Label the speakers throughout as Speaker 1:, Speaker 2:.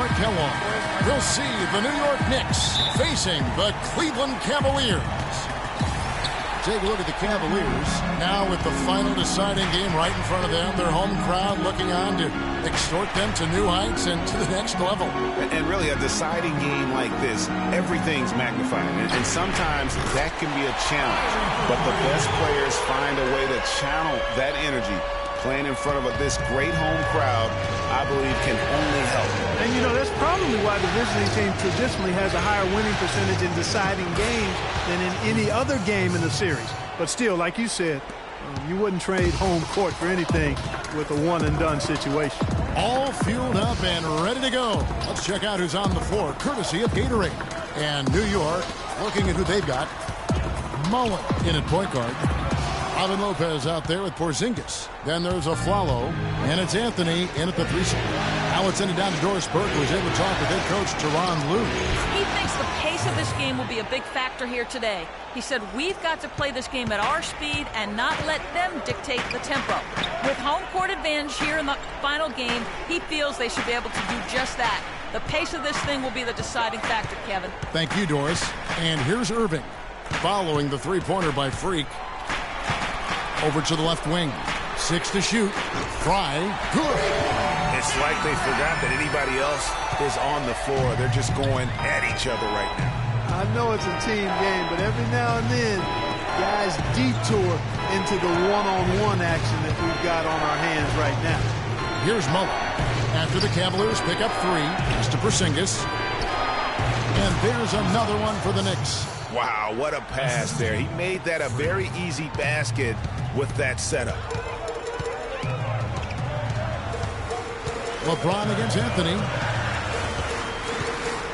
Speaker 1: Mark Kellogg. You'll see the New York Knicks facing the Cleveland Cavaliers. Take a look at the Cavaliers now with the final deciding game right in front of them. Their home crowd looking on to extort them to new heights and to the next level.
Speaker 2: And really, a deciding game like this, everything's magnified. And sometimes that can be a challenge. But the best players find a way to channel that energy. Playing in front of this great home crowd, I believe, can only help.
Speaker 3: And, you know, that's probably why the visiting team traditionally has a higher winning percentage in deciding games than in any other game in the series. But still, like you said, you wouldn't trade home court for anything with a one-and-done situation.
Speaker 1: All fueled up and ready to go. Let's check out who's on the floor, courtesy of Gatorade. And New York, looking at who they've got. Mullen in at point guard. Robin Lopez out there with Porzingis. Then there's Aflalo, and it's Anthony in at the 3-spot. Now it's ended down to Doris Burke, who was able to talk with head coach Teron Lue.
Speaker 4: He thinks the pace of this game will be a big factor here today. He said, we've got to play this game at our speed and not let them dictate the tempo. With home court advantage here in the final game, he feels they should be able to do just that. The pace of this thing will be the deciding factor, Kevin.
Speaker 1: Thank you, Doris. And here's Irving, following the three-pointer by Freak. Over to the left wing. 6 to shoot. Fry. Good.
Speaker 2: It's like they forgot that anybody else is on the floor. They're just going at each other right now.
Speaker 3: I know it's a team game, but every now and then, guys detour into the one-on-one action that we've got on our hands right now.
Speaker 1: Here's Mullen. After the Cavaliers pick up 3, pass to Porzingis. And there's another one for the Knicks.
Speaker 2: Wow, what a pass there. He made that a very easy basket with that setup.
Speaker 1: LeBron against Anthony.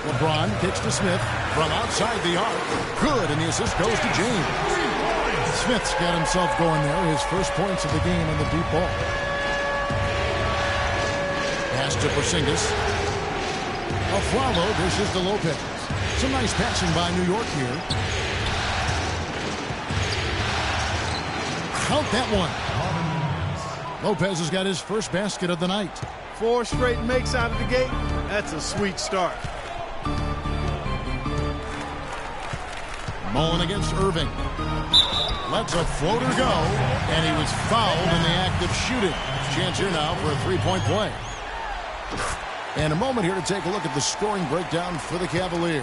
Speaker 1: LeBron kicks to Smith from outside the arc. Good, and the assist goes to James. Smith's got himself going there. His first points of the game on the deep ball. Pass to Porzingis. Aflalo dishes to Lopez. Some nice passing by New York here. Count that one. Lopez has got his first basket of the night.
Speaker 3: 4 straight makes out of the gate. That's a sweet start.
Speaker 1: Mullen against Irving. Lets a floater go, and he was fouled in the act of shooting. Chance here now for a three-point play. And a moment here to take a look at the scoring breakdown for the Cavaliers.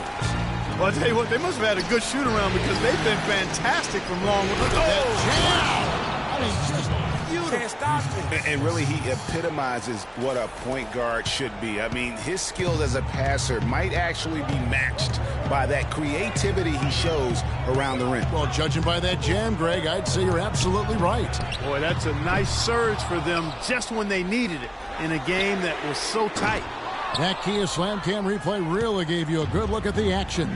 Speaker 3: Well, I'll tell you what, they must have had a good shoot-around because they've been fantastic from long. Look at that jam! I mean, just beautiful.
Speaker 2: And really, he epitomizes what a point guard should be. I mean, his skills as a passer might actually be matched by that creativity he shows around the rim.
Speaker 1: Well, judging by that jam, Greg, I'd say you're absolutely right.
Speaker 3: Boy, that's a nice surge for them just when they needed it in a game that was so tight.
Speaker 1: That Kia Slam Cam replay really gave you a good look at the action.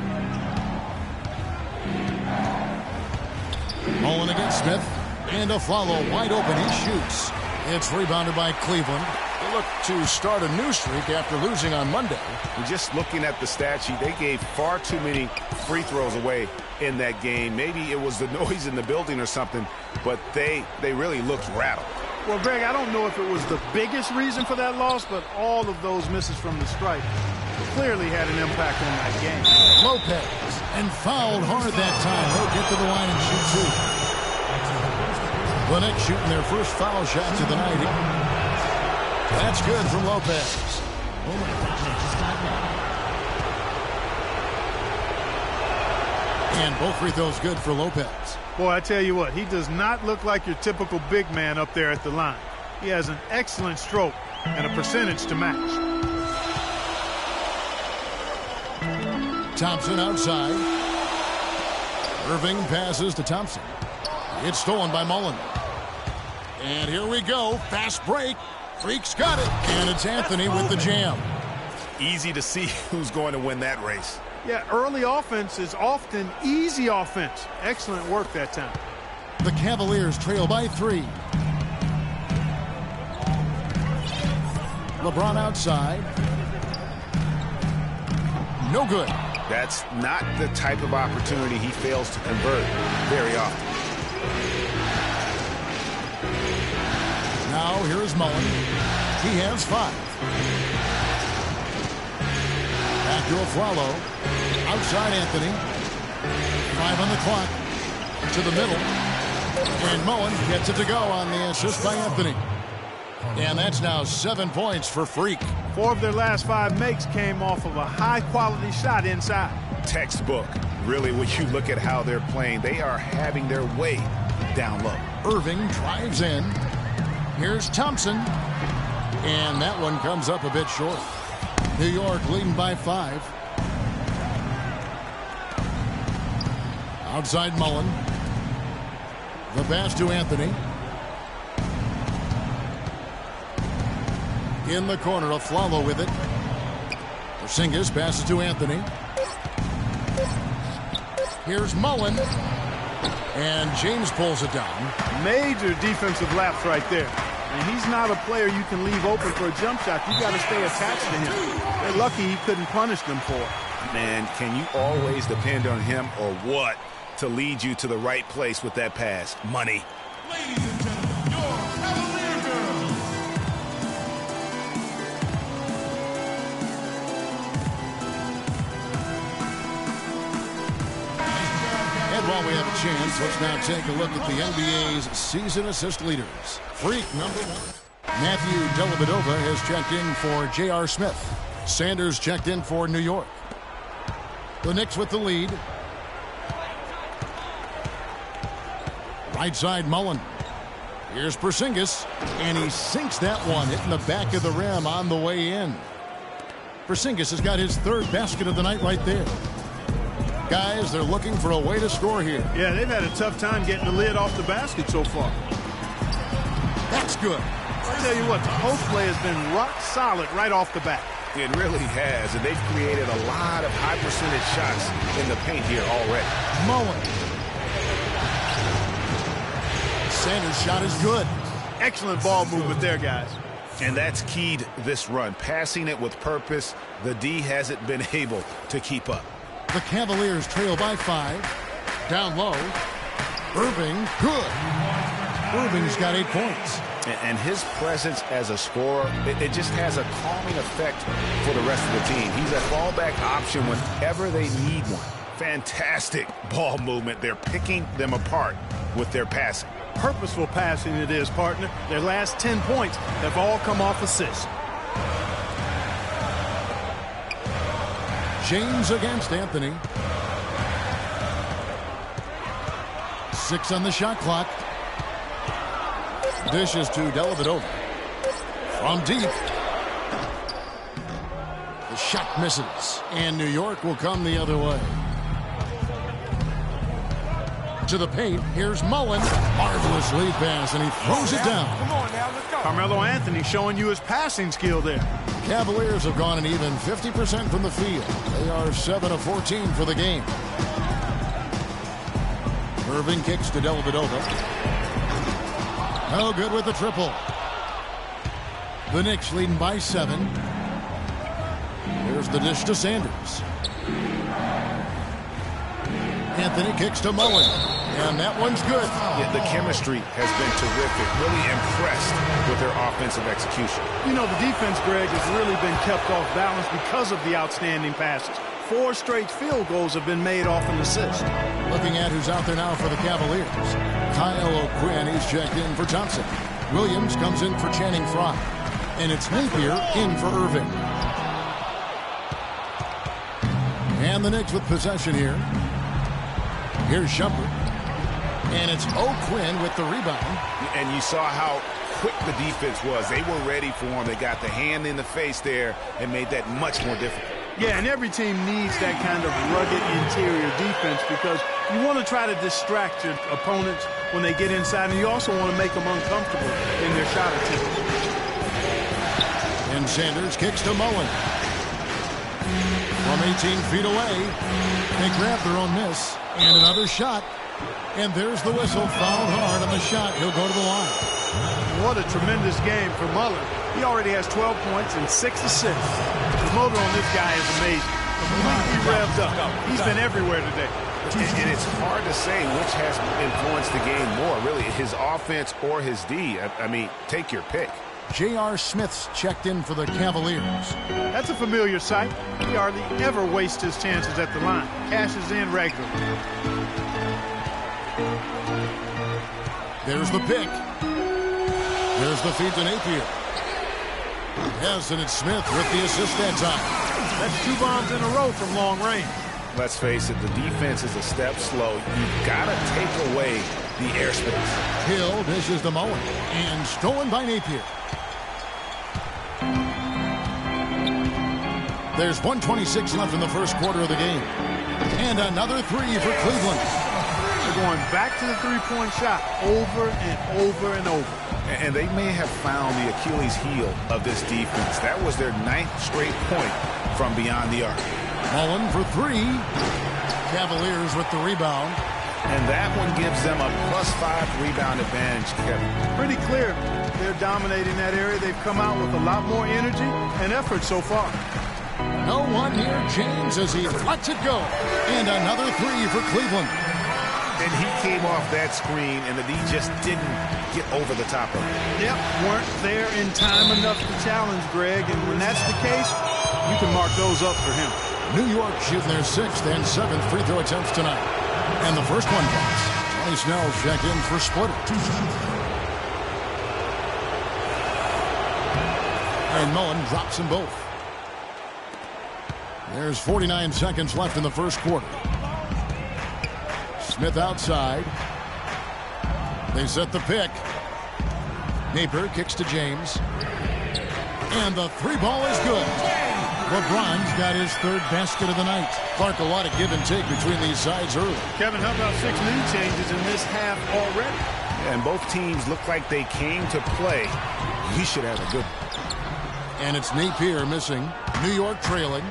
Speaker 1: Mullen against Smith. And Aflalo wide open. He shoots. It's rebounded by Cleveland. They look to start a new streak after losing on Monday.
Speaker 2: And just looking at the stat sheet, they gave far too many free throws away in that game. Maybe it was the noise in the building or something, but they really looked rattled.
Speaker 3: Well, Greg, I don't know if it was the biggest reason for that loss, but all of those misses from the stripe clearly had an impact on that game.
Speaker 1: Lopez, and fouled hard that time. He'll get to the line and shoot 2. The Knicks shooting their first foul shots of the night. That's good from Lopez. And both free throws good for Lopez.
Speaker 3: Boy, I tell you what, he does not look like your typical big man up there at the line. He has an excellent stroke and a percentage to match.
Speaker 1: Thompson outside. Irving passes to Thompson. It's stolen by Mullen. And here we go. Fast break. Freak's got it. And it's Anthony with the jam.
Speaker 2: Easy to see who's going to win that race.
Speaker 3: Yeah, early offense is often easy offense. Excellent work that time.
Speaker 1: The Cavaliers trail by 3. LeBron outside. No good.
Speaker 2: That's not the type of opportunity he fails to convert very often.
Speaker 1: Now here is Mullen. He has 5. to Aflalo. Outside Anthony. 5 on the clock. To the middle. And Mullen gets it to go on the assist by Anthony. And that's now 7 points for Freak.
Speaker 3: 4 of their last 5 makes came off of a high-quality shot inside.
Speaker 2: Textbook. Really, when you look at how they're playing, they are having their way down low.
Speaker 1: Irving drives in. Here's Thompson. And that one comes up a bit short. New York leading by 5. Outside Mullen. The pass to Anthony. In the corner, Aflalo with it. Porzingis passes to Anthony. Here's Mullen. And James pulls it down.
Speaker 3: Major defensive lapse right there. And he's not a player you can leave open for a jump shot. You got to stay attached to him. They're lucky he couldn't punish them for it.
Speaker 2: Man, can you always depend on him or what to lead you to the right place with that pass? Money.
Speaker 5: Ladies and gentlemen, your Cavalier girls.
Speaker 1: And while we have a chance, let's now take a look at the NBA's season assist leaders. Freak number 1. Matthew Dellavedova has checked in for J.R. Smith. Sanders checked in for New York. The Knicks with the lead. Right side Mullen. Here's Porzingis. And he sinks that one, hitting the back of the rim on the way in. Porzingis has got his 3rd basket of the night right there. Guys, they're looking for a way to score here.
Speaker 3: Yeah, they've had a tough time getting the lid off the basket so far.
Speaker 1: That's good.
Speaker 3: I'll tell you what, the post play has been rock solid right off the bat.
Speaker 2: It really has, and they've created a lot of high percentage shots in the paint here already.
Speaker 1: Mullen. Sanders' shot is good.
Speaker 3: Excellent ball movement there, guys.
Speaker 2: And that's keyed this run. Passing it with purpose, the D hasn't been able to keep up.
Speaker 1: The Cavaliers trail by 5. Down low. Irving, good. Irving's got 8 points.
Speaker 2: And his presence as a scorer, it just has a calming effect for the rest of the team. He's a fallback option whenever they need one. Fantastic ball movement. They're picking them apart with their passing.
Speaker 3: Purposeful passing it is, partner. Their last 10 points have all come off assists.
Speaker 1: James against Anthony. 6 on the shot clock. Dishes to Dellavedova. From deep. The shot misses. And New York will come the other way. To the paint. Here's Mullen. Marvelous lead pass, and he throws it down.
Speaker 5: Come on now, let's go.
Speaker 3: Carmelo Anthony showing you his passing skill there.
Speaker 1: Cavaliers have gone an even 50% from the field. They are 7 of 14 for the game. Irving kicks to Dellavedova. No good with the triple. The Knicks leading by 7. Here's the dish to Sanders. Anthony kicks to Mullen. And that one's good.
Speaker 2: Yeah, the chemistry has been terrific. Really impressed with their offensive execution.
Speaker 3: You know, the defense, Greg, has really been kept off balance because of the outstanding passes. 4 straight field goals have been made off an assist.
Speaker 1: Looking at who's out there now for the Cavaliers. Kyle O'Quinn, he's checked in for Johnson. Williams comes in for Channing Frye. And it's Napier in for Irving. And the Knicks with possession here. Here's Shumpert. And it's O'Quinn with the rebound.
Speaker 2: And you saw how quick the defense was. They were ready for him. They got the hand in the face there and made that much more difficult.
Speaker 3: Yeah, and every team needs that kind of rugged interior defense because you want to try to distract your opponents when they get inside, and you also want to make them uncomfortable in their shot attempt.
Speaker 1: And Sanders kicks to Mullen. From 18 feet away, they grab their own miss. And another shot. And there's the whistle. Fouled hard on the shot. He'll go to the line.
Speaker 3: What a tremendous game for Mullen. He already has 12 points and 6 assists. The motor on this guy is amazing. Completely revved up. He's been everywhere today.
Speaker 2: And it's hard to say which has influenced the game more, really, his offense or his D. I mean, take your pick.
Speaker 1: J.R. Smith's checked in for the Cavaliers.
Speaker 3: That's a familiar sight. He hardly ever wastes his chances at the line. Cashes in regularly.
Speaker 1: There's the pick. There's the feed to Napier. Yes, and it's Smith with the assist that time.
Speaker 3: That's 2 bombs in a row from long range.
Speaker 2: Let's face it, the defense is a step slow. You've got to take away the airspace.
Speaker 1: Hill dishes to Mullen, and stolen by Napier. There's 1:26 left in the first quarter of the game. And another 3 for Cleveland.
Speaker 3: They're going back to the three-point shot over and over and over.
Speaker 2: And they may have found the Achilles heel of this defense. That was their 9th straight point from beyond the arc.
Speaker 1: Mullen for 3. Cavaliers with the rebound.
Speaker 2: And that one gives them a +5 rebound advantage, Kevin.
Speaker 3: Pretty clear they're dominating that area. They've come out with a lot more energy and effort so far.
Speaker 1: No one near James as he lets it go. And another 3 for Cleveland.
Speaker 2: And he came off that screen, and the D just didn't get over the top of it.
Speaker 3: Yep, weren't there in time enough to challenge Greg. And when that's the case, you can mark those up for him.
Speaker 1: New York shooting their 6th and 7th free throw attempts tonight. And the first one counts. Tony Snell's checked in for Splitter. And Mullen drops them both. There's 49 seconds left in the first quarter. Smith outside. They set the pick. Napier kicks to James. And the 3 ball is good. LeBron's got his 3rd basket of the night. Clark, a lot of give and take between these sides early.
Speaker 3: Kevin, how about 6 lead changes in this half already?
Speaker 2: And both teams look like they came to play. He should have a good one.
Speaker 1: And it's Napier missing. New York trailing.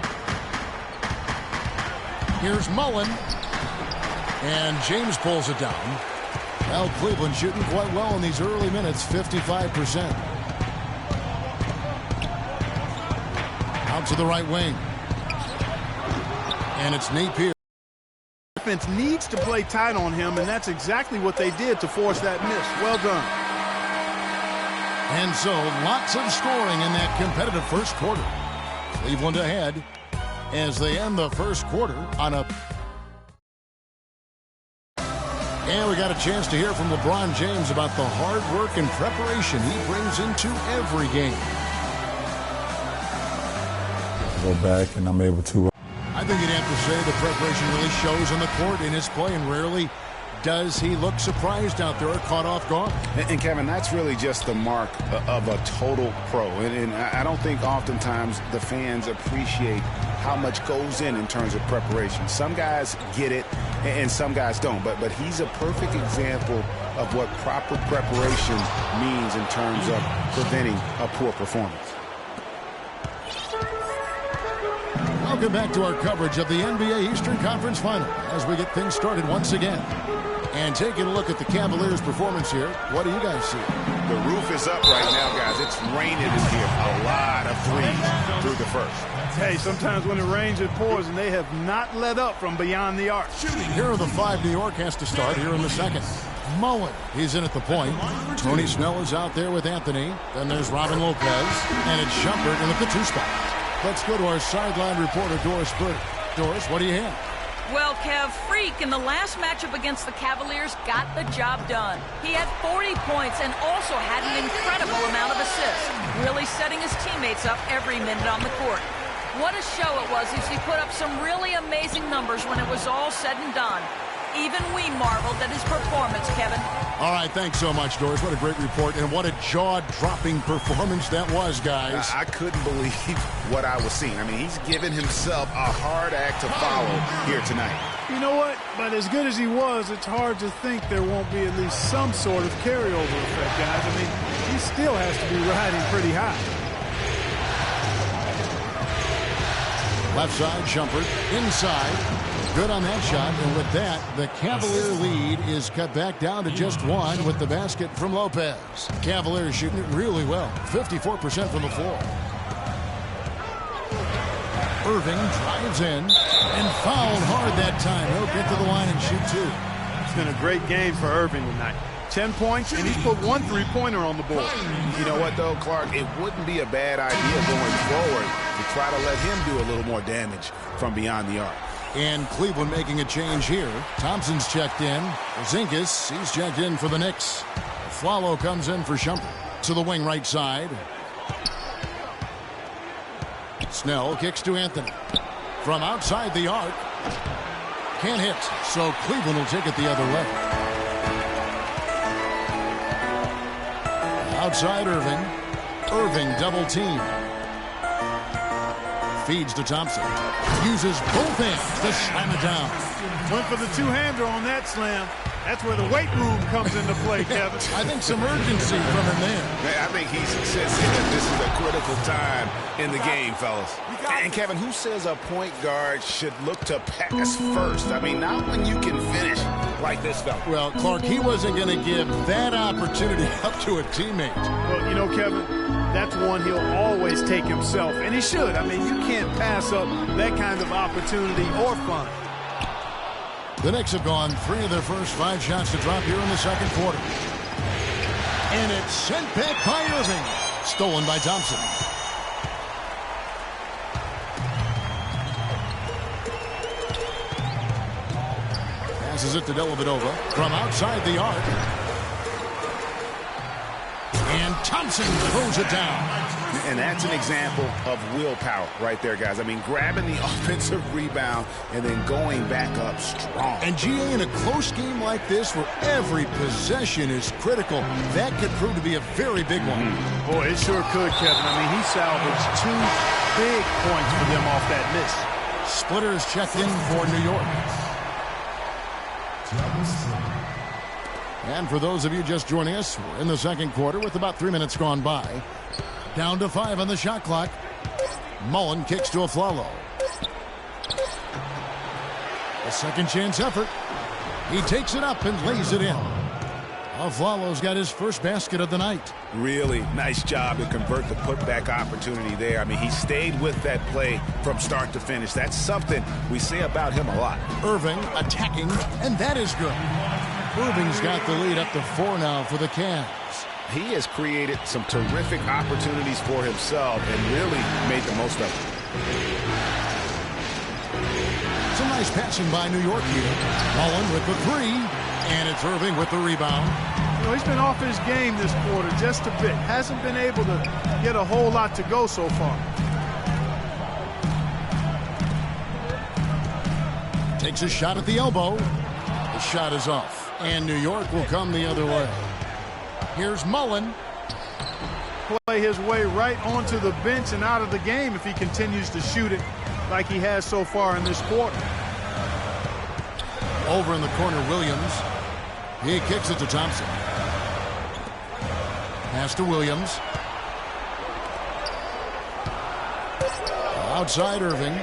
Speaker 1: Here's Mullen. And James pulls it down. Well, Cleveland shooting quite well in these early minutes, 55%. Out to the right wing. And it's Napier.
Speaker 3: Defense needs to play tight on him, and that's exactly what they did to force that miss. Well done.
Speaker 1: And so, lots of scoring in that competitive first quarter. Cleveland ahead as they end the first quarter on a... And we got a chance to hear from LeBron James about the hard work and preparation he brings into every game.
Speaker 6: Go back and I'm able to.
Speaker 1: I think you'd have to say the preparation really shows on the court in his play, and rarely does he look surprised out there or caught off guard.
Speaker 2: And Kevin, that's really just the mark of a total pro. And I don't think oftentimes the fans appreciate how much goes in terms of preparation. Some guys get it and some guys don't. But he's a perfect example of what proper preparation means in terms of preventing a poor performance.
Speaker 1: Welcome back to our coverage of the NBA Eastern Conference Final as we get things started once again. And taking a look at the Cavaliers' performance here, what do you guys see?
Speaker 2: The roof is up right now, guys. It's raining in here. A lot of threes through the first.
Speaker 3: Hey, sometimes when it rains, it pours, and they have not let up from beyond the arc.
Speaker 1: Here are the 5 New York has to start here in the second. Mullen, he's in at the point. Tony Snell is out there with Anthony. Then there's Robin Lopez. And it's Shumpert in at the 2 spot. Let's go to our sideline reporter, Doris Burke. Doris, what do you have?
Speaker 4: Well, Kev, Freak in the last matchup against the Cavaliers got the job done. He had 40 points and also had an incredible amount of assists, really setting his teammates up every minute on the court. What a show it was as he put up some really amazing numbers when it was all said and done. Even we marveled at his performance, Kevin.
Speaker 1: All right, thanks so much, Doris. What a great report, and what a jaw-dropping performance that was, guys.
Speaker 2: I couldn't believe what I was seeing. I mean, he's given himself a hard act to follow here tonight.
Speaker 3: You know what? But as good as he was, it's hard to think there won't be at least some sort of carryover effect, guys. I mean, he still has to be riding pretty high.
Speaker 1: Left side, Shumpert. Inside. Good on that shot, and with that, the Cavalier lead is cut back down to just 1 with the basket from Lopez. Cavaliers shooting it really well, 54% from the floor. Irving drives in and fouled hard that time. He'll get to the line and shoot 2.
Speaker 3: It's been a great game for Irving tonight. 10 points, and he's put 1 3-pointer on the board.
Speaker 2: You know what, though, Clark? It wouldn't be a bad idea going forward to try to let him do a little more damage from beyond the arc.
Speaker 1: And Cleveland making a change here. Thompson's checked in. Porzingis, he's checked in for the Knicks. Flalo comes in for Shumpert. To the wing right side. Snell kicks to Anthony. From outside the arc. Can't hit, so Cleveland will take it the other way. Outside Irving. Irving double team. Feeds to Thompson. Uses both hands to slam it down.
Speaker 3: Went for the two-hander on that slam. That's where the weight room comes into play, Kevin.
Speaker 1: I think some urgency from him there.
Speaker 2: I think he's sensing that this is a critical time in the game, fellas. And Kevin, who says a point guard should look to pass first? I mean, not when you can finish like this fella.
Speaker 1: Well, Clark, he wasn't going to give that opportunity up to a teammate.
Speaker 3: Well, you know, Kevin, that's one he'll always take himself, and he should. I mean, you can't pass up that kind of opportunity or fun.
Speaker 1: The Knicks have gone 3 of their first 5 shots to drop here in the second quarter. And it's sent back by Irving. Stolen by Thompson. Passes it to Dellavedova from outside the arc. And Thompson throws it down.
Speaker 2: And that's an example of willpower right there, guys. I mean, grabbing the offensive rebound and then going back up strong.
Speaker 1: And GA, in a close game like this where every possession is critical, that could prove to be a very big one.
Speaker 3: Boy, it sure could, Kevin. I mean, he salvaged 2 big points for them off that miss.
Speaker 1: Splitters checked in for New York. And for those of you just joining us, we're in the second quarter with about 3 minutes gone by. Down to 5 on the shot clock. Mullen kicks to Flalo. A second chance effort. He takes it up and lays it in. Flalo's got his first basket of the night.
Speaker 2: Really nice job to convert the putback opportunity there. I mean, he stayed with that play from start to finish. That's something we say about him a lot.
Speaker 1: Irving attacking, and that is good. Irving's got the lead up to 4 now for the Cavs.
Speaker 2: He has created some terrific opportunities for himself and really made the most of it.
Speaker 1: Some nice passing by New York here. Mullen with the 3, and it's Irving with the rebound.
Speaker 3: You know, he's been off his game this quarter just a bit. Hasn't been able to get a whole lot to go so far.
Speaker 1: Takes a shot at the elbow. The shot is off, and New York will come the other way. Here's Mullen.
Speaker 3: Play his way right onto the bench and out of the game if he continues to shoot it like he has so far in this quarter.
Speaker 1: Over in the corner, Williams. He kicks it to Thompson. Pass to Williams. Outside Irving.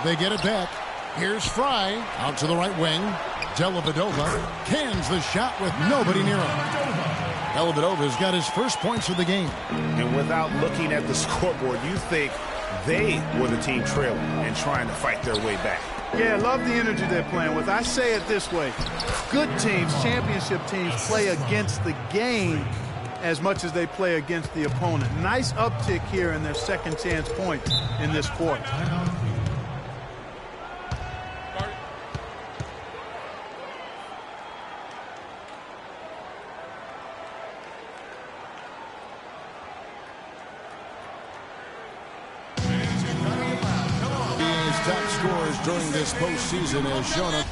Speaker 1: They get it back. Here's Fry. Out to the right wing. Dellavedova cans the shot with nobody near him. Dellavedova's got his first points of the game.
Speaker 2: And without looking at the scoreboard, you think they were the team trailing and trying to fight their way back.
Speaker 3: Yeah, love the energy they're playing with. I say it this way. Good teams, championship teams, play against the game as much as they play against the opponent. Nice uptick here in their second chance points in this quarter.
Speaker 1: Top scores during this postseason has shown up.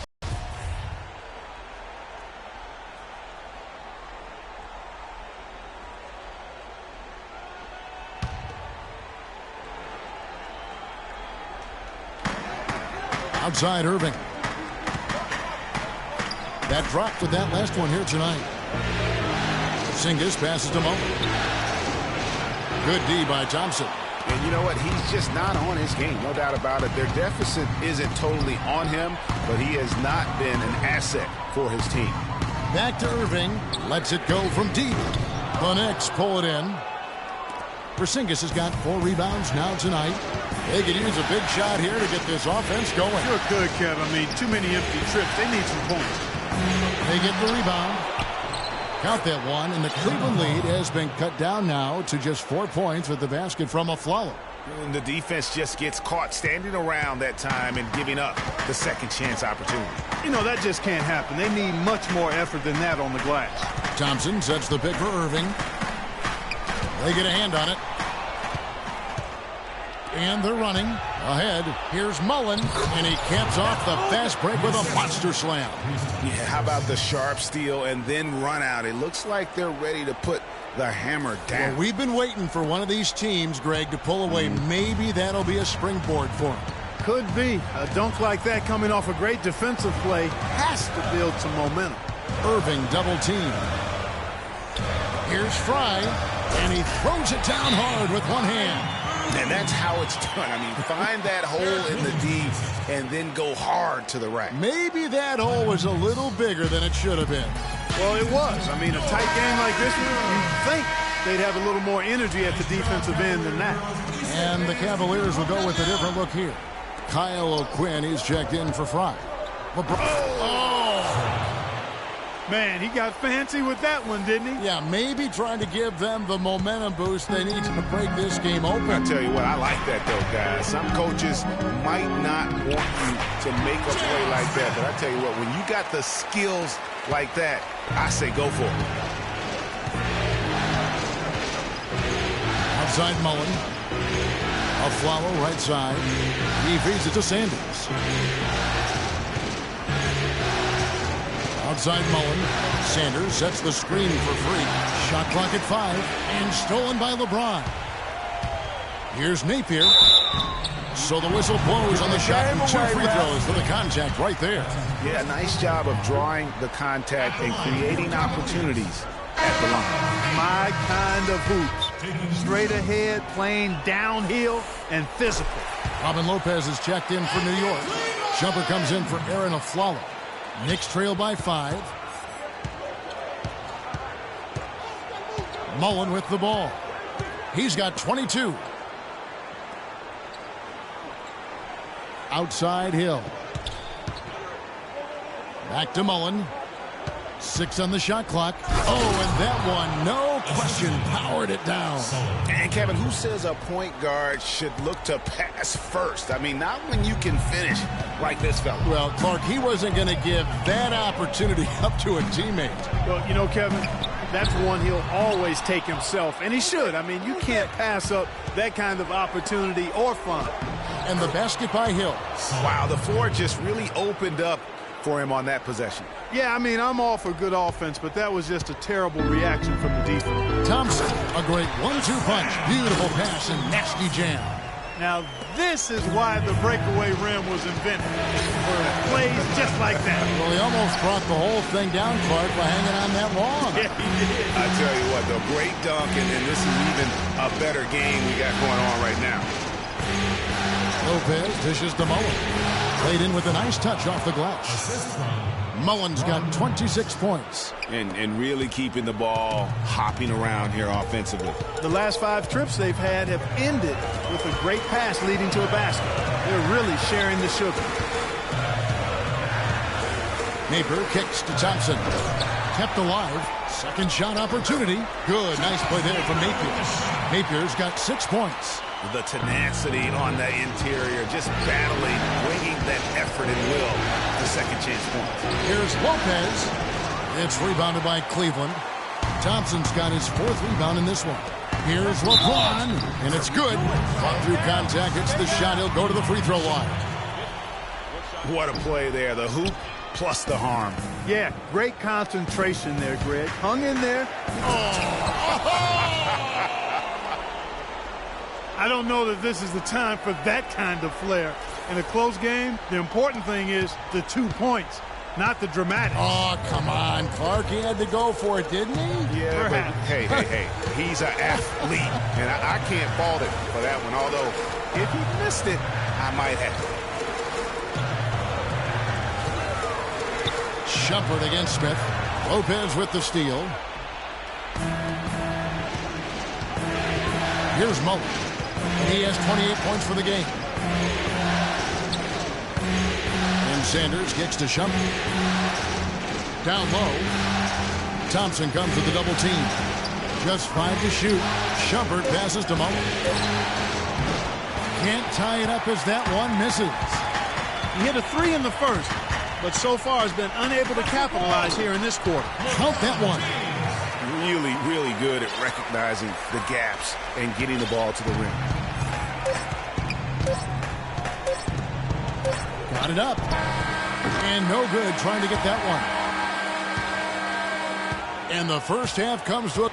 Speaker 1: Outside Irving. That dropped with that last one here tonight. Porzingis passes to Mullen. Good D by Thompson.
Speaker 2: And you know what? He's just not on his game, no doubt about it. Their deficit isn't totally on him, but he has not been an asset for his team.
Speaker 1: Back to Irving. Lets it go from deep. The Knicks pull it in. Porzingis has got 4 rebounds now tonight. They could use a big shot here to get this offense going.
Speaker 3: Sure could, Kevin. I mean, too many empty trips. They need some points.
Speaker 1: They get the rebound. Count that one, and the Cleveland lead has been cut down now to just 4 points with the basket from Aflalo.
Speaker 2: And the defense just gets caught standing around that time and giving up the second chance opportunity.
Speaker 3: You know, that just can't happen. They need much more effort than that on the glass.
Speaker 1: Thompson sets the pick for Irving. They get a hand on it. And they're running ahead. Here's Mullen, and he caps off the fast break with a monster slam.
Speaker 2: Yeah, how about the sharp steal and then run out? It looks like they're ready to put the hammer down.
Speaker 1: Well, we've been waiting for one of these teams, Greg, to pull away. Maybe that'll be a springboard for them.
Speaker 3: Could be. A dunk like that coming off a great defensive play has to build some momentum.
Speaker 1: Irving double team. Here's Fry, and he throws it down hard with one hand.
Speaker 2: And that's how it's done. I mean, find that hole in the D and then go hard to the rack.
Speaker 1: Maybe that hole was a little bigger than it should have been.
Speaker 3: Well, it was. I mean, a tight game like this one, you'd think they'd have a little more energy at the defensive end than that.
Speaker 1: And the Cavaliers will go with a different look here. Kyle O'Quinn, he's checked in for Fry.
Speaker 3: Man, he got fancy with that one, didn't he?
Speaker 1: Yeah, maybe trying to give them the momentum boost they need to break this game open.
Speaker 2: I tell you what, I like that, though, guys. Some coaches might not want you to make a play like that, but I tell you what, when you got the skills like that, I say go for it.
Speaker 1: Outside Mullen. Aflalo right side. He feeds it to Sanders. Outside Mullen. Sanders sets the screen for free. Shot clock at 5. And stolen by LeBron. Here's Napier. So the whistle blows on the shot. And 2 free throws for the contact right there.
Speaker 2: Yeah, nice job of drawing the contact and creating opportunities at the line.
Speaker 3: My kind of hoops. Straight ahead, playing downhill, and physical.
Speaker 1: Robin Lopez is checked in for New York. Jumper comes in for Aaron Aflalo. Knicks trail by 5. Mullen with the ball. He's got 22. Outside Hill. Back to Mullen. 6 on the shot clock. Oh, and that one, no question, powered it down.
Speaker 2: And Kevin, who says a point guard should look to pass first? I mean, not when you can finish like this fella.
Speaker 1: Well, Clark, he wasn't going to give that opportunity up to a teammate.
Speaker 3: Well, you know, Kevin, that's one he'll always take himself, and he should. I mean, you can't pass up that kind of opportunity or fun.
Speaker 1: And the basket by Hill.
Speaker 2: Wow, the floor just really opened up for him on that possession.
Speaker 3: Yeah, I mean, I'm all for good offense, but that was just a terrible reaction from the defense.
Speaker 1: Thompson, a great 1-2 punch. Beautiful pass and nasty jam.
Speaker 3: Now, this is why the breakaway rim was invented, for plays just like that.
Speaker 1: Well, he almost brought the whole thing down, Clark, by hanging on that long.
Speaker 3: Yeah, he did.
Speaker 2: I tell you what, the great dunk, and then this is even a better game we got going on right now.
Speaker 1: Lopez dishes to Mullen. Played in with a nice touch off the glass. Mullen's got 26 points.
Speaker 2: And really keeping the ball hopping around here offensively.
Speaker 3: The last 5 trips they've had have ended with a great pass leading to a basket. They're really sharing the sugar.
Speaker 1: Napier kicks to Thompson. Kept alive. Second shot opportunity. Good. Nice play there from Napier. Napier's got 6 points.
Speaker 2: The tenacity on the interior, just battling, bringing that effort and will to second chance points.
Speaker 1: Here's Lopez. It's rebounded by Cleveland. Thompson's got his 4th rebound in this one. Here's LeBron, and it's good. Fought through contact, hits the shot. He'll go to the free throw line.
Speaker 2: What a play there. The hoop plus the harm.
Speaker 3: Yeah, great concentration there, Greg. Hung in there. I don't know that this is the time for that kind of flair. In a close game, the important thing is the 2 points, not the dramatics.
Speaker 1: Oh, come on, Clark. He had to go for it, didn't he?
Speaker 2: Yeah, but hey. He's an athlete, and I can't fault him for that one. Although, if he missed it, I might have.
Speaker 1: Shumpert against Smith. Lopez with the steal. Here's Mullen. He has 28 points for the game. And Sanders kicks to Shumpert. Down low. Thompson comes with the double team. Just 5 to shoot. Shumpert passes to Mullen. Can't tie it up as that one misses.
Speaker 3: He hit a 3 in the first, but so far has been unable to capitalize here in this quarter.
Speaker 1: Count that one.
Speaker 2: Really, really good at recognizing the gaps and getting the ball to the rim.
Speaker 1: Got it up. And no good trying to get that one. And the first half comes to a...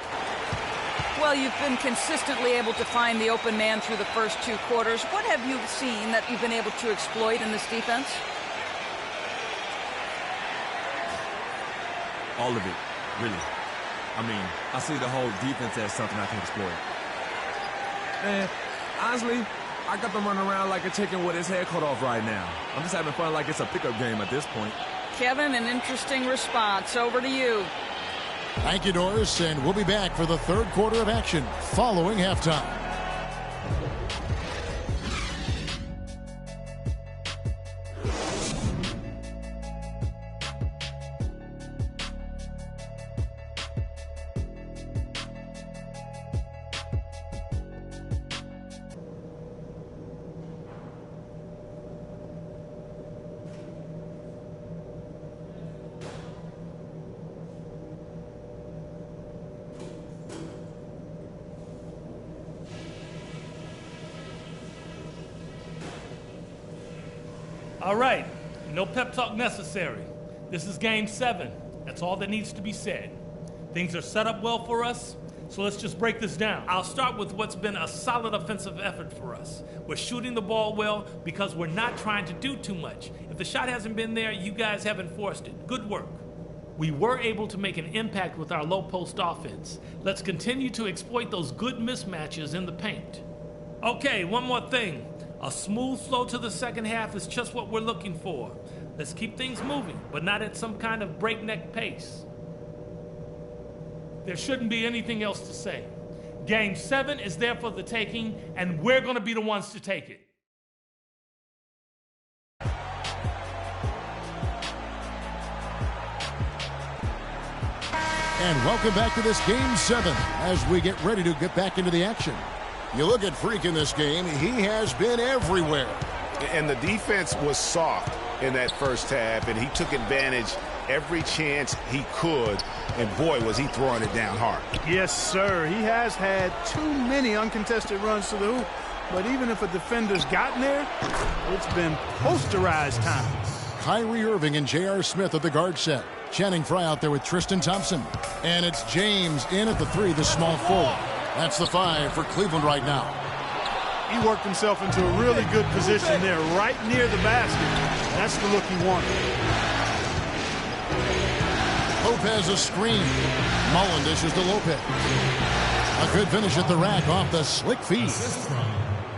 Speaker 4: Well, you've been consistently able to find the open man through the first 2 quarters. What have you seen that you've been able to exploit in this defense?
Speaker 7: All of it, really. I mean, I see the whole defense as something I can exploit. And honestly, I got them running around like a chicken with his head cut off right now. I'm just having fun like it's a pickup game at this point.
Speaker 4: Kevin, an interesting response. Over to you.
Speaker 1: Thank you, Doris, and we'll be back for the third quarter of action following halftime.
Speaker 5: All right, no pep talk necessary. This is game 7. That's all that needs to be said. Things are set up well for us, so let's just break this down. I'll start with what's been a solid offensive effort for us. We're shooting the ball well because we're not trying to do too much. If the shot hasn't been there, you guys haven't forced it. Good work. We were able to make an impact with our low post offense. Let's continue to exploit those good mismatches in the paint. Okay, one more thing. A smooth flow to the second half is just what we're looking for. Let's keep things moving, but not at some kind of breakneck pace. There shouldn't be anything else to say. Game 7 is there for the taking, and we're going to be the ones to take it.
Speaker 1: And welcome back to this game 7 as we get ready to get back into the action. You look at Freak in this game, he has been everywhere.
Speaker 2: And the defense was soft in that first half, and he took advantage every chance he could. And boy, was he throwing it down hard.
Speaker 3: Yes, sir. He has had too many uncontested runs to the hoop. But even if a defender's gotten there, it's been posterized time.
Speaker 1: Kyrie Irving and J.R. Smith at the guard set. Channing Frye out there with Tristan Thompson. And it's James in at the 3, the small forward. That's the 5 for Cleveland right now.
Speaker 3: He worked himself into a really good position there, right near the basket. That's the look he wanted.
Speaker 1: Lopez a screen. Mullen dishes to Lopez. A good finish at the rack off the slick feed.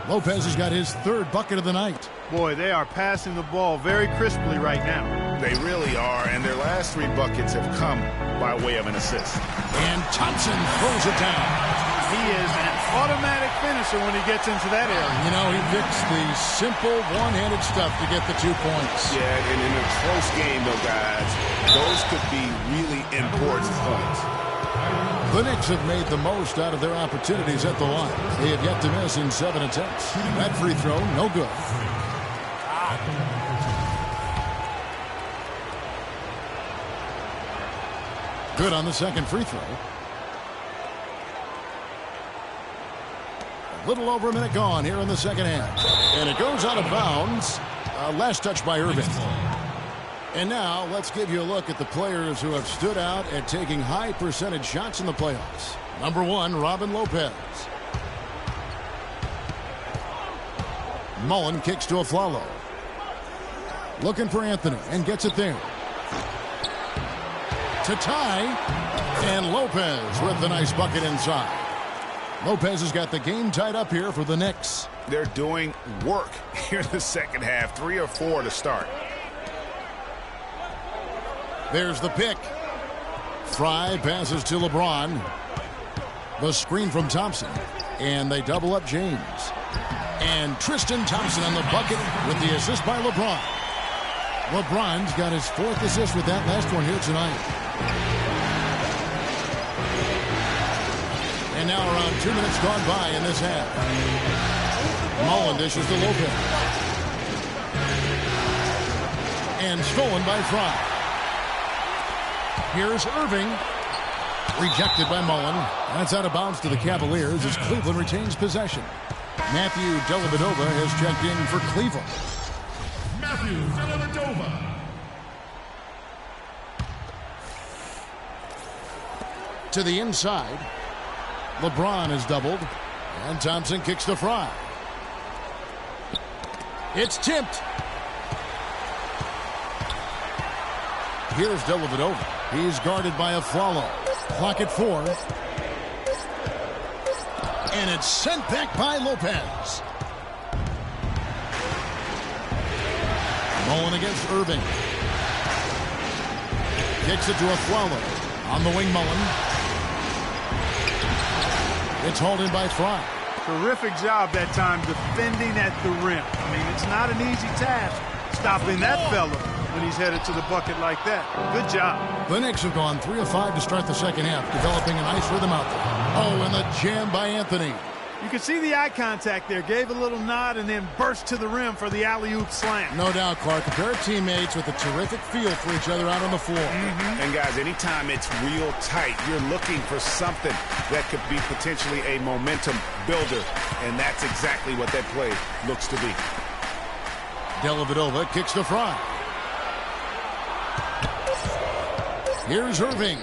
Speaker 1: Lopez has got his 3rd bucket of the night.
Speaker 3: Boy, they are passing the ball very crisply right now.
Speaker 2: They really are, and their last 3 buckets have come by way of an assist.
Speaker 1: And Thompson throws it down.
Speaker 3: He is an automatic finisher when he gets into that area.
Speaker 1: You know, he picks the simple one-handed stuff to get the 2 points.
Speaker 2: Yeah, and in a close game, though, guys, those could be really important points.
Speaker 1: The Knicks have made the most out of their opportunities at the line. They have yet to miss in 7 attempts. That free throw, no good. Good on the second free throw. A little over a minute gone here in the second half. And it goes out of bounds. Last touch by Irving. And now let's give you a look at the players who have stood out at taking high percentage shots in the playoffs. Number 1, Robin Lopez. Mullen kicks to Aflalo. Looking for Anthony and gets it there. To tie. And Lopez with the nice bucket inside. Lopez has got the game tied up here for the Knicks.
Speaker 2: They're doing work here in the second half. 3 or 4 to start.
Speaker 1: There's the pick. Frye passes to LeBron. The screen from Thompson. And they double up James. And Tristan Thompson on the bucket with the assist by LeBron. LeBron's got his 4th assist with that last one here tonight. now around 2 minutes gone by in this half. Mullen dishes to Lopez. And stolen by Fry. Here's Irving. Rejected by Mullen. That's out of bounds to the Cavaliers as Cleveland retains possession. Matthew Dellavedova has checked in for Cleveland.
Speaker 8: Matthew Dellavedova.
Speaker 1: To the inside. LeBron is doubled. And Thompson kicks to Fry. It's tipped. Here's Dellavedova. He's guarded by Afflalo. Clock at 4. And it's sent back by Lopez. Mullen against Irving. Kicks it to Afflalo. On the wing, Mullen. It's hauled in by Fry.
Speaker 3: Terrific job that time defending at the rim. I mean, it's not an easy task stopping that fella when he's headed to the bucket like that. Good job.
Speaker 1: The Knicks have gone 3 of 5 to start the second half, developing a nice rhythm out there. Oh, and the jam by Anthony.
Speaker 3: You can see the eye contact there. Gave a little nod and then burst to the rim for the alley-oop slam.
Speaker 1: No doubt, Clark. A pair of teammates with a terrific feel for each other out on the floor.
Speaker 2: And, guys, anytime it's real tight, you're looking for something that could be potentially a momentum builder. And that's exactly what that play looks to be.
Speaker 1: Dellavedova kicks to Fry. Here's Irving.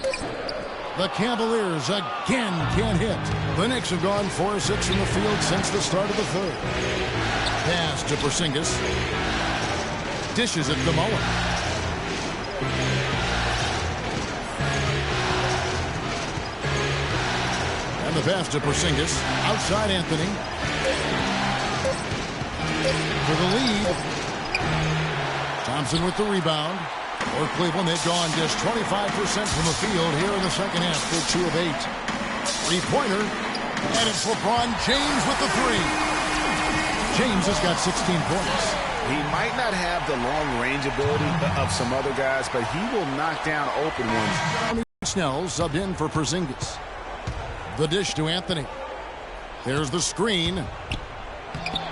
Speaker 1: The Cavaliers again can't hit. The Knicks have gone 4 of 6 from the field since the start of the third. Pass to Porzingis. Dishes it to Mullen. And the pass to Porzingis. Outside Anthony. For the lead. Thompson with the rebound. For Cleveland, they've gone just 25% from the field here in the second half. They're 2 of 8. Three-pointer. And it's LeBron James with the 3. James has got 16 points.
Speaker 2: He might not have the long-range ability of some other guys, but he will knock down open ones.
Speaker 1: Snell subbed in for Porzingis. The dish to Anthony. There's the screen.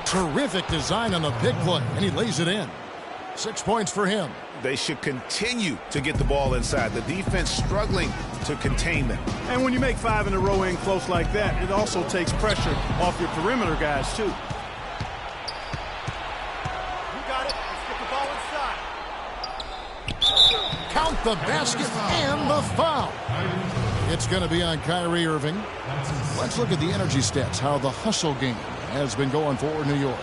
Speaker 1: Terrific design on the big play, and he lays it in. 6 points for him.
Speaker 2: They should continue to get the ball inside. The defense struggling to contain them.
Speaker 3: And when you make 5 in a row in close like that, it also takes pressure off your perimeter guys, too. You got it. Let's get the ball inside.
Speaker 1: Count the basket and the foul. It's going to be on Kyrie Irving. Let's look at the energy stats, how the hustle game has been going for New York.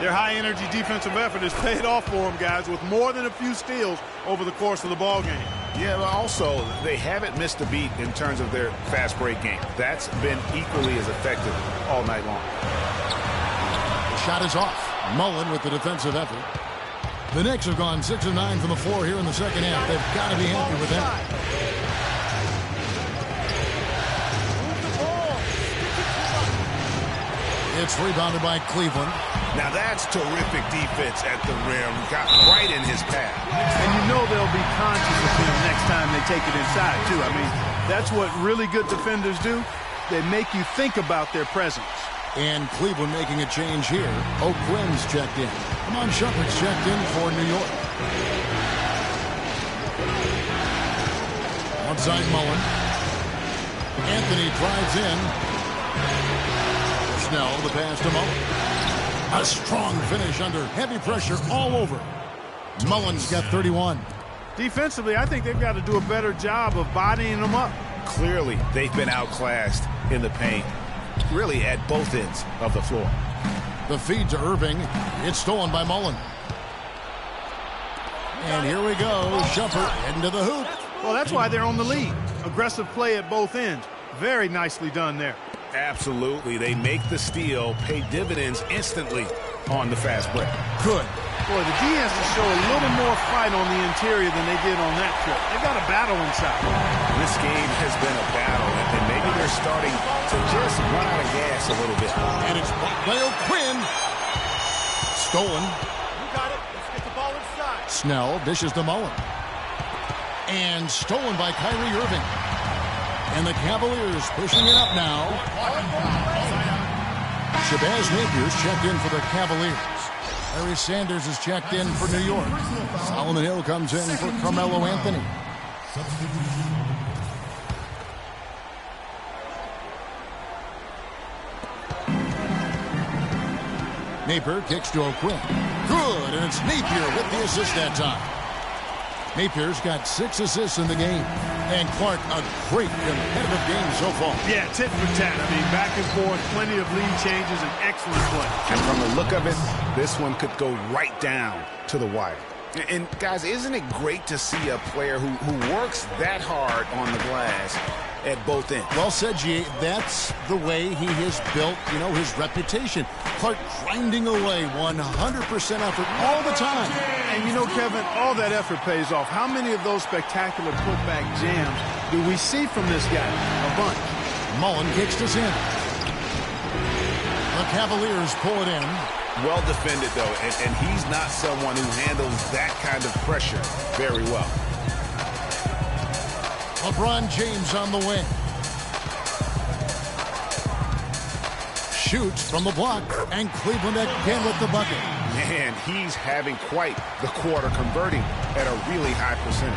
Speaker 3: Their high-energy defensive effort has paid off for them, guys, with more than a few steals over the course of the ball game.
Speaker 2: Yeah, but also, they haven't missed a beat in terms of their fast break game. That's been equally as effective all night long.
Speaker 1: The shot is off. Mullen with the defensive effort. The Knicks have gone 6 of 9 from the floor here in the second half. They've got to be happy with that. It's rebounded by Cleveland.
Speaker 2: Now that's terrific defense at the rim. Got right in his path.
Speaker 3: And you know they'll be conscious of him next time they take it inside, too. I mean, that's what really good defenders do. They make you think about their presence.
Speaker 1: And Cleveland making a change here. O'Quinn's checked in. Amon Shumpert's checked in for New York. Outside Mullen. Anthony drives in. Snell, the pass to Mullen. A strong finish under heavy pressure all over. Mullen's got 31.
Speaker 3: Defensively, I think they've got to do a better job of bodying them up.
Speaker 2: Clearly, they've been outclassed in the paint, really at both ends of the floor.
Speaker 1: The feed to Irving. It's stolen by Mullen. And here we go. Shumpert heading to the hoop.
Speaker 3: Well, that's why they're on the lead. Aggressive play at both ends. Very nicely done there.
Speaker 2: Absolutely. They make the steal, pay dividends instantly on the fast break.
Speaker 1: Good.
Speaker 3: Boy, the D has to show a little more fight on the interior than they did on that trip. They've got a battle inside.
Speaker 2: This game has been a battle, and maybe they're starting to just run out of gas a little bit.
Speaker 1: And it's blocked by O'Quinn. Stolen.
Speaker 3: You got it. Let's get the ball inside.
Speaker 1: Snell dishes to Mullen. And stolen by Kyrie Irving. And the Cavaliers pushing it up now. Shabazz Napier's checked in for the Cavaliers. Larry Sanders is checked in for New York. Solomon Hill comes in for Carmelo Anthony. Napier kicks to O'Quinn. Good, and it's Napier with the assist that time. Napier's got 6 assists in the game. And Clark, a great competitive game so far.
Speaker 3: Yeah, tit for tat. I mean, back and forth, plenty of lead changes, and excellent play.
Speaker 2: And from the look of it, this one could go right down to the wire. And guys, isn't it great to see a player who works that hard on the glass at both ends?
Speaker 1: Well said, G. That's the way he has built, his reputation. Clark grinding away 100% effort all the time.
Speaker 3: And Kevin, all that effort pays off. How many of those spectacular putback jams do we see from this guy? A bunch.
Speaker 1: Mullen kicks to Sanders. The Cavaliers pull it in.
Speaker 2: Well defended, though, and he's not someone who handles that kind of pressure very well.
Speaker 1: LeBron James on the wing. Shoots from the block, and Cleveland again with the bucket.
Speaker 2: Man, he's having quite the quarter, converting at a really high percentage.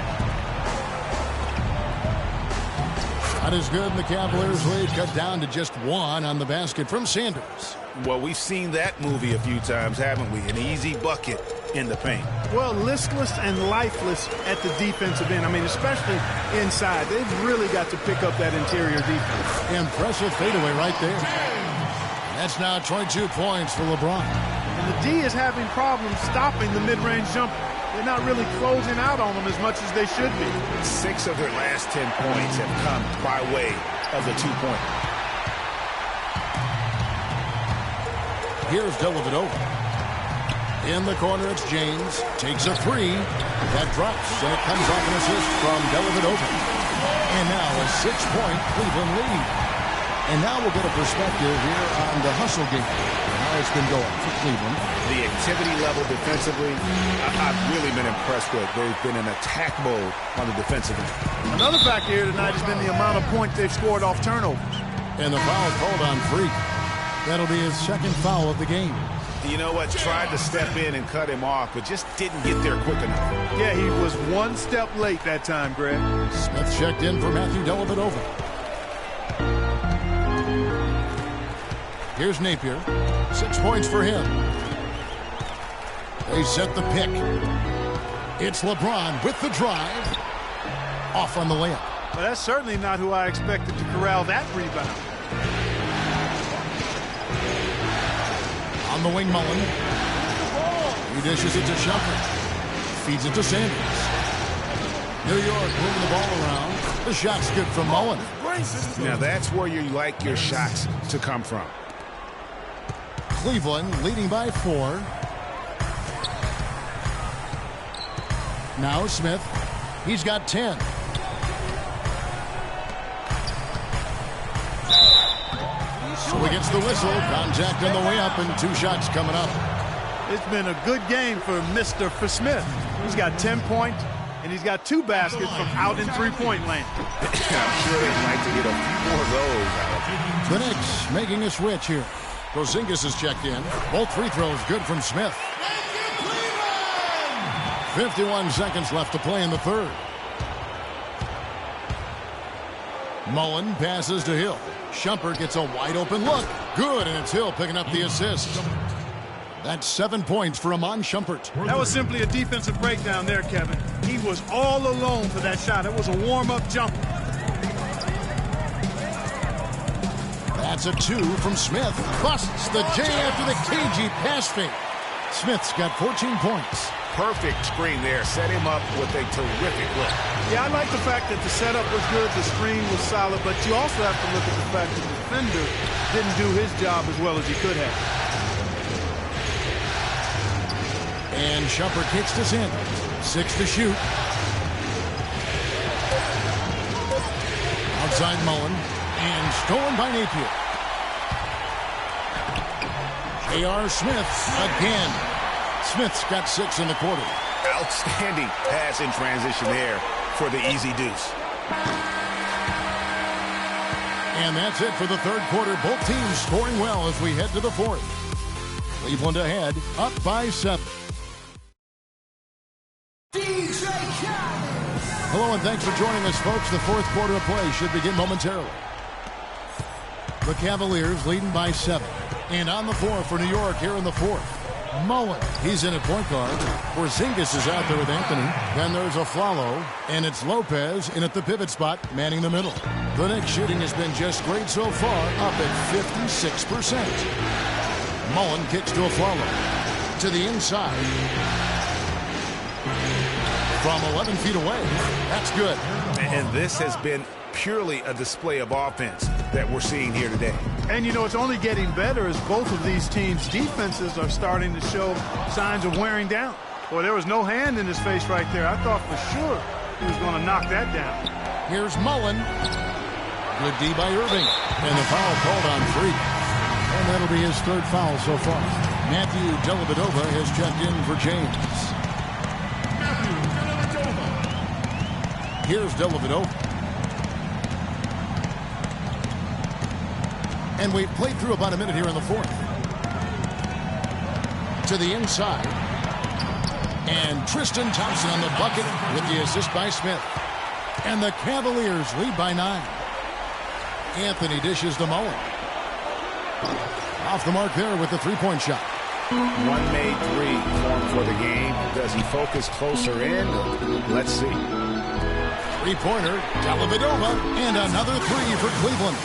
Speaker 1: Shot is good, and the Cavaliers lead cut down to just 1 on the basket from Sanders.
Speaker 2: Well, we've seen that movie a few times, haven't we? An easy bucket in the paint.
Speaker 3: Well, listless and lifeless at the defensive end. I mean, especially inside. They've really got to pick up that interior defense.
Speaker 1: Impressive fadeaway right there. That's now 22 points for LeBron.
Speaker 3: And the D is having problems stopping the mid-range jumper. They're not really closing out on them as much as they should be.
Speaker 2: 6 of their last 10 points have come by way of the two-pointer.
Speaker 1: Here's Dellavedova. In the corner, it's James. Takes a 3. That drops, and it comes off an assist from Dellavedova. And now a 6-point Cleveland lead. And now we'll get a perspective here on the hustle game. How it's been going for Cleveland.
Speaker 2: The activity level defensively, I've really been impressed with. They've been in attack mode on the defensive end.
Speaker 3: Another factor here tonight has been the amount of points they've scored off turnovers.
Speaker 1: And the foul called on Freak. That'll be his second foul of the game.
Speaker 2: You know what? Tried to step in and cut him off, but just didn't get there quick enough.
Speaker 3: Yeah, he was 1 step late that time, Greg.
Speaker 1: Smith checked in for Matthew Dellavedova. Here's Napier. 6 points for him. They set the pick. It's LeBron with the drive. Off on the layup.
Speaker 3: But that's certainly not who I expected to corral that rebound.
Speaker 1: On the wing, Mullen. He dishes it to Shumpert. Feeds it to Sanders. New York moving the ball around. The shot's good from Mullen.
Speaker 2: Now that's where you like your shots to come from.
Speaker 1: Cleveland leading by 4. Now Smith. He's got 10. So he gets the whistle. Contact on the way up and 2 shots coming up.
Speaker 3: It's been a good game for Mr. Smith. He's got 10 points, and he's got 2 baskets from out in three-point land.
Speaker 2: I'm sure they'd like to get a few more of those.
Speaker 1: The Knicks making a switch here. Porzingis is checked in. Both free throws good from Smith. 51 seconds left to play in the third. Mullen passes to Hill. Shumpert gets a wide open look. Good, and it's Hill picking up the assist. That's 7 points for Iman Shumpert.
Speaker 3: That was simply a defensive breakdown there, Kevin. He was all alone for that shot. It was a warm-up jumper.
Speaker 1: That's a 2 from Smith. Busts the J after the cagey pass fake. Smith's got 14 points.
Speaker 2: Perfect screen there. Set him up with a terrific look.
Speaker 3: Yeah, I like the fact that the setup was good, the screen was solid, but you also have to look at the fact that the defender didn't do his job as well as he could have.
Speaker 1: And Shumpert kicks to Sanders. 6 to shoot. Outside Mullen. And stolen by Napier. J.R. Smith again. Smith's got 6 in the quarter.
Speaker 2: Outstanding pass in transition there for the easy deuce.
Speaker 1: And that's it for the third quarter. Both teams scoring well as we head to the fourth. Cleveland ahead, up by 7. Hello and thanks for joining us, folks. The fourth quarter of play should begin momentarily. The Cavaliers leading by 7. And on the floor for New York here in the fourth. Mullen, he's in at point guard. Porzingis is out there with Anthony. Then there's Aflalo, and it's Lopez in at the pivot spot, manning the middle. The Knicks shooting has been just great so far, up at 56%. Mullen kicks to Aflalo. To the inside. From 11 feet away. That's good.
Speaker 2: And this has been purely a display of offense that we're seeing here today.
Speaker 3: And, you know, it's only getting better as both of these teams' defenses are starting to show signs of wearing down. Boy, there was no hand in his face right there. I thought for sure he was going to knock that down.
Speaker 1: Here's Mullen. Good D by Irving. And the foul called on Freak. And that'll be his third foul so far. Matthew Dellavedova has checked in for James. Here's Dellavedova. And we've played through about a minute here in the fourth. To the inside. And Tristan Thompson on the bucket with the assist by Smith. And the Cavaliers lead by 9. Anthony dishes to Mullen. Off the mark there with the three-point shot.
Speaker 2: One made three for the game. Does he focus closer in? Let's see.
Speaker 1: Three-pointer, Dellavedova, and another three for Cleveland.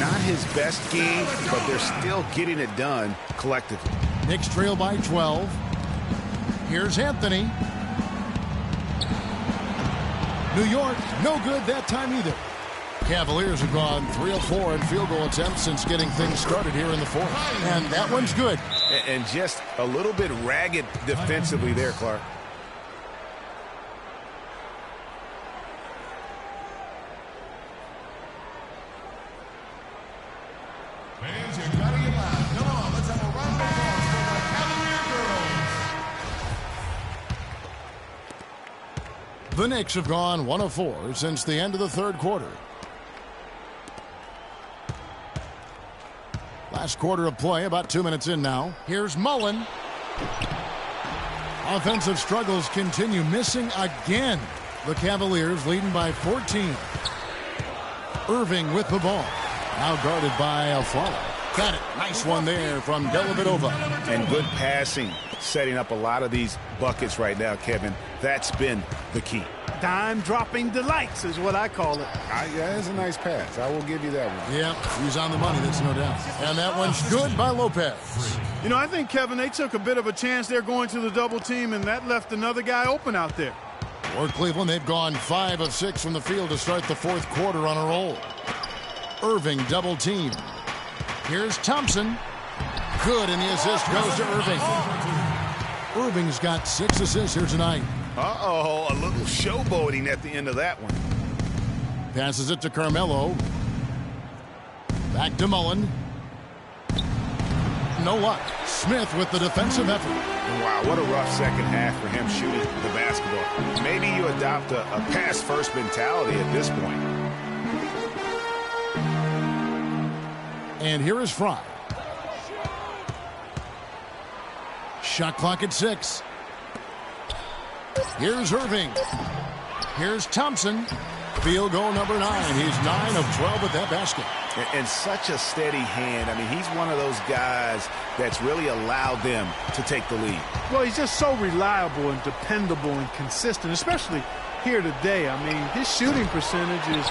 Speaker 2: Not his best game, but they're still getting it done collectively.
Speaker 1: Knicks trail by 12. Here's Anthony. New York, no good that time either. Cavaliers have gone 3 of 4 in field goal attempts since getting things started here in the fourth. And that one's good.
Speaker 2: And just a little bit ragged defensively there, Clark.
Speaker 8: Fans, you gotta get loud. Come on, let's have a round of applause for the Cavalier girls.
Speaker 1: The Knicks have gone 1 of 4 since the end of the third quarter. Last quarter of play, about 2 minutes in now. Here's Mullen. Offensive struggles continue, missing again. The Cavaliers leading by 14. Irving with the ball. Now guarded by Aflalo. Got it. Nice one there from Dellavedova.
Speaker 2: And good passing, setting up a lot of these buckets right now, Kevin. That's been the key.
Speaker 3: Dime-dropping delights is what I call it.
Speaker 2: Yeah, that's a nice pass. I will give you that one.
Speaker 1: Yeah, he's on the money, that's no doubt. And that one's good by Lopez.
Speaker 3: You know, I think, Kevin, they took a bit of a chance there going to the double team, and that left another guy open out there.
Speaker 1: For Cleveland, they've gone 5 of 6 from the field to start the fourth quarter on a roll. Irving double team. Here's Thompson. Good, and the assist goes to Irving. Irving's got 6 assists here tonight.
Speaker 2: Uh-oh, a little showboating at the end of that one.
Speaker 1: Passes it to Carmelo. Back to Mullen. No luck. Smith with the defensive effort.
Speaker 2: Wow, what a rough second half for him shooting the basketball. Maybe you adopt a pass-first mentality at this point.
Speaker 1: And here is Fry. Shot clock at 6. Here's Irving. Here's Thompson. Field goal number 9. He's 9 of 12 at that basket.
Speaker 2: And such a steady hand. I mean, he's one of those guys that's really allowed them to take the lead.
Speaker 3: Well, he's just so reliable and dependable and consistent, especially here today. I mean, his shooting percentage is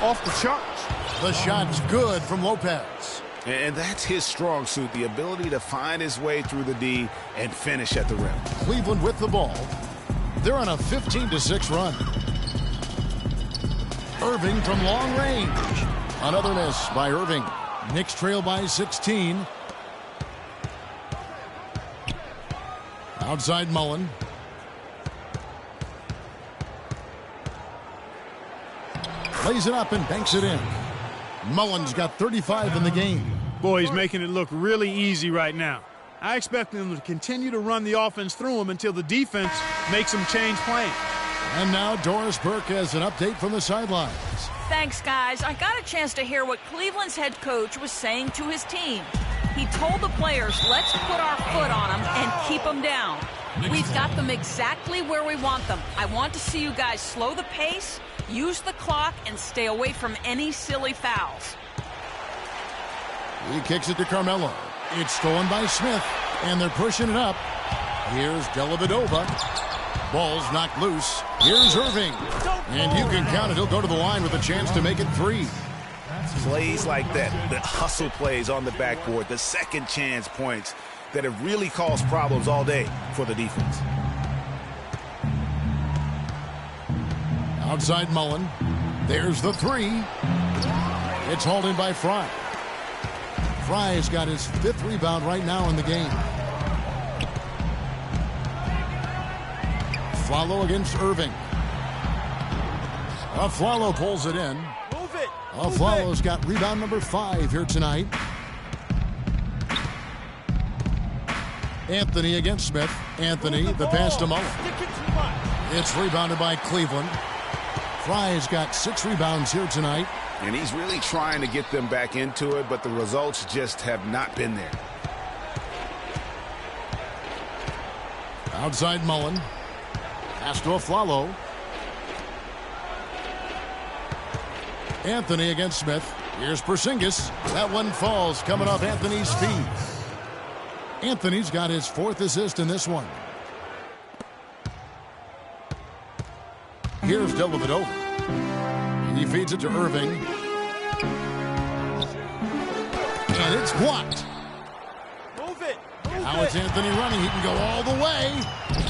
Speaker 3: off the charts.
Speaker 1: The shot's good from Lopez.
Speaker 2: And that's his strong suit, the ability to find his way through the D and finish at the rim.
Speaker 1: Cleveland with the ball. They're on a 15-6 run. Irving from long range. Another miss by Irving. Knicks trail by 16. Outside Mullen. Lays it up and banks it in. Mullen's got 35 in the game.
Speaker 3: Boy, he's making it look really easy right now. I expect them to continue to run the offense through him until the defense makes them change plans.
Speaker 1: And now Doris Burke has an update from the sidelines.
Speaker 4: Thanks, guys. I got a chance to hear what Cleveland's head coach was saying to his team. He told the players, let's put our foot on them and keep them down. We've got them exactly where we want them. I want to see you guys slow the pace, use the clock, and stay away from any silly fouls.
Speaker 1: He kicks it to Carmelo. It's stolen by Smith, and they're pushing it up. Here's Dellavedova. Ball's knocked loose. Here's Irving. And you can count it. He'll go to the line with a chance to make it 3.
Speaker 2: Plays like that, the hustle plays on the backboard, the second chance points that have really caused problems all day for the defense.
Speaker 1: Outside Mullen. There's the 3. It's hauled in by Fry. Fry's got his 5th rebound right now in the game. Flalo against Irving. Flalo pulls it in.
Speaker 3: Move it.
Speaker 1: Flalo's got rebound number 5 here tonight. Anthony against Smith. Anthony, the pass to Mullen. It's rebounded by Cleveland. Fry's got 6 rebounds here tonight.
Speaker 2: And he's really trying to get them back into it, but the results just have not been there.
Speaker 1: Outside Mullen. Pass to Flalo. Anthony against Smith. Here's Porzingis. That one falls, coming off Anthony's feet. Anthony's got his 4th assist in this one. Here's Dellavedova. He feeds it to Irving. And it's blocked.
Speaker 3: Move it.
Speaker 1: Now it's Anthony running. He can go all the way.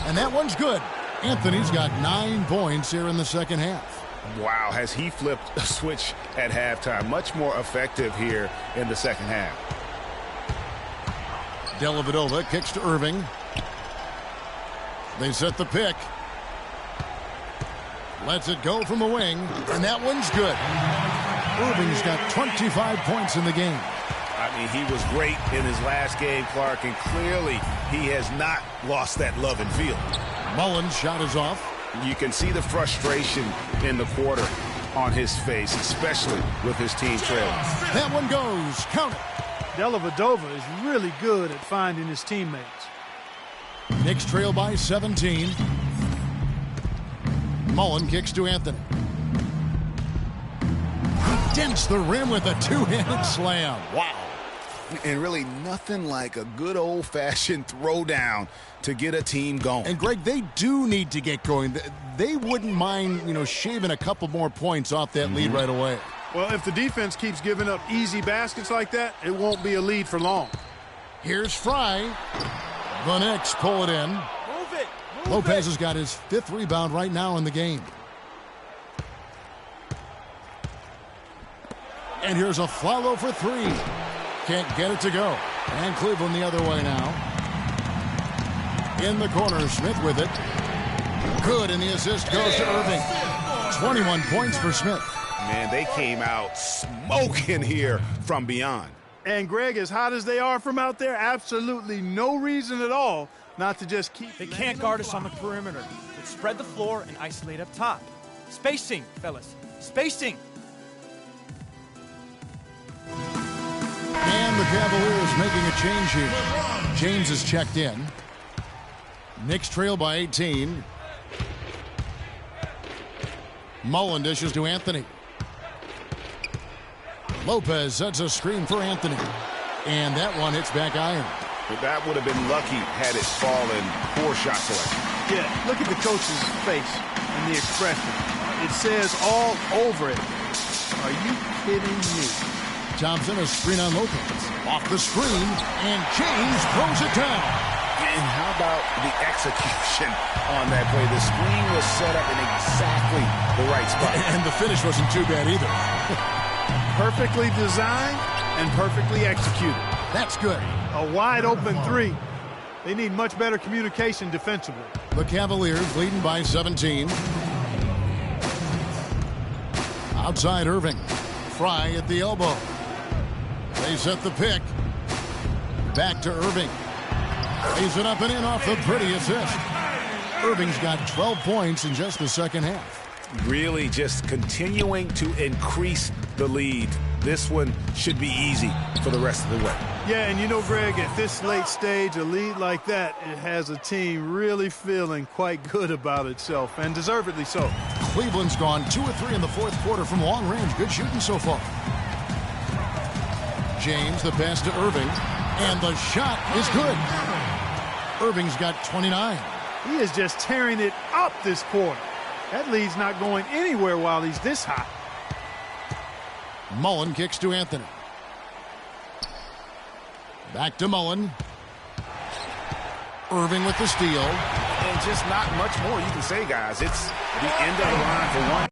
Speaker 1: And that one's good. Anthony's got 9 points here in the second half.
Speaker 2: Wow, has he flipped a switch at halftime. Much more effective here in the second half.
Speaker 1: Dellavedova kicks to Irving. They set the pick. Lets it go from the wing, and that one's good. Irving's got 25 points in the game.
Speaker 2: I mean, he was great in his last game, Clark, and clearly he has not lost that love and feel.
Speaker 1: Mullen's shot is off.
Speaker 2: You can see the frustration in the quarter on his face, especially with his team trailing.
Speaker 1: That one goes. Count it.
Speaker 3: Dellavedova is really good at finding his teammates.
Speaker 1: Knicks trail by 17. Mullen kicks to Anthony. He dents the rim with a 2-handed slam. Wow.
Speaker 2: And really nothing like a good old-fashioned throwdown to get a team going.
Speaker 1: And, Greg, they do need to get going. They wouldn't mind, shaving a couple more points off that lead right away.
Speaker 3: Well, if the defense keeps giving up easy baskets like that, it won't be a lead for long.
Speaker 1: Here's Fry. The Knicks pull it in.
Speaker 3: Move it.
Speaker 1: Lopez has got his 5th rebound right now in the game. And here's a Flalo for 3. Can't get it to go. And Cleveland the other way now. In the corner, Smith with it. Good, and the assist goes to Irving. 21 points for Smith.
Speaker 2: Man, they came out smoking here from beyond.
Speaker 3: And, Greg, as hot as they are from out there, absolutely no reason at all not to just keep...
Speaker 9: They can't guard us on the perimeter. Let's spread the floor and isolate up top. Spacing, fellas. Spacing.
Speaker 1: And the Cavaliers making a change here. James is checked in. Knicks trail by 18. Mullen dishes to Anthony. Lopez sets a screen for Anthony. And that one hits back iron.
Speaker 2: But that would have been lucky had it fallen. Poor shot selection.
Speaker 3: Yeah, look at the coach's face and the expression. It says all over it. Are you kidding me?
Speaker 1: Thompson, a screen on Lopez. Off the screen, and James throws it down.
Speaker 2: And how about the execution on that play? The screen was set up in exactly the right spot.
Speaker 1: And the finish wasn't too bad either.
Speaker 3: Perfectly designed and perfectly executed.
Speaker 1: That's good.
Speaker 3: A wide open 3. They need much better communication defensively.
Speaker 1: The Cavaliers leading by 17. Outside Irving. Fry at the elbow. They set the pick. Back to Irving. Lays it up and in off the pretty assist. Irving's got 12 points in just the second half.
Speaker 2: really just continuing to increase the lead. This one should be easy for the rest of the way.
Speaker 3: Yeah, and you know, Greg, at this late stage, a lead like that, it has a team really feeling quite good about itself, and deservedly so.
Speaker 1: Cleveland's gone 2 of 3 in the fourth quarter from long range. Good shooting so far. James, the pass to Irving, and the shot is good. Irving's got 29.
Speaker 3: He is just tearing it up this quarter. That lead's not going anywhere while he's this hot.
Speaker 1: Mullen kicks to Anthony. Back to Mullen. Irving with the steal.
Speaker 2: And just not much more you can say, guys. It's the end of the line for one